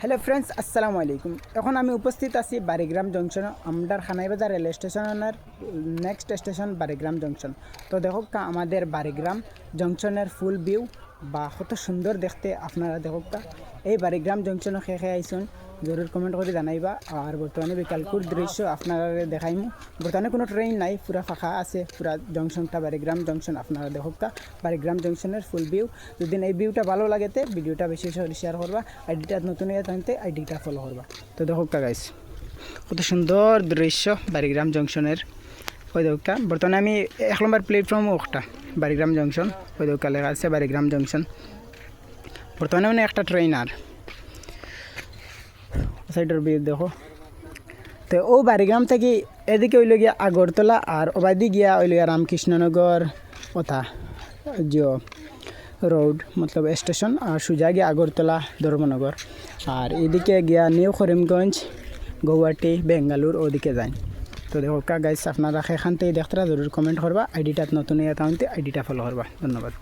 Hello friends, আসসালামু আলাইকুম। এখন আমি উপস্থিত আছি বারিগ্রাম জংশন। আমরার খানাইবাজার রেল স্টেশনের নেক্সট স্টেশন বারিগ্রাম জংশন। তো দেখো আমাদের বারিগ্রাম জংশনের ফুল ভিউ বা কত সুন্দর দেখতে আপনারা দেখো। এই বারিগ্রাম জংশন খেয়ে আইসুন, জরুর কমেন্ট করে জানাইবা। আর বর্তমানে বিকালপুর দৃশ্য আপনারা দেখাইমু। বর্তমানে কোনো ট্রেন নাই, পুরা ফাঁকা আছে পুরা জংশনটা, বারিগ্রাম জংশন আপনারা দেখো। বারিগ্রাম জংশনের ফুল ভিউ। যদি এই ভিউটা ভালো লাগেতে ভিডিওটা বেশি শেয়ার করবা, আইডিটা নতুন হয়ে থাকতে আইডিটা ফলো করবা। তো দেখো গাইস, কত সুন্দর দৃশ্য বারিগ্রাম জংশনের। ওই দেখা বর্তমানে আমি 1 নম্বর প্ল্যাটফর্ম ওটা বারিগ্রাম জংশন। ওই দেখা লেখা আছে বারিগ্রাম জংশন। বর্তমানে মানে একটা ট্রেন আর সাইডের ভিউ দেখো। তো ও বারিগ্রাম থেকে এদিকে হইল গিয়া আগরতলা, আর ওবাদি গিয়া হইল গিয়া রামকৃষ্ণনগর ওটা জিও রোড মতলব স্টেশন, আর সোজা গিয়া আগরতলা ধর্মনগর। আর এদিকে গিয়া নিউ করিমগঞ্জ, গৌহাটি, বেঙ্গালুর ওদিকে যায়। তো দেখো গাইস, আপনারা এখান থেকে দেখতে জরুর কমেন্ট করবা, আইডিটা নতুন ইয়ে আইডিটা ফলো করবা। ধন্যবাদ।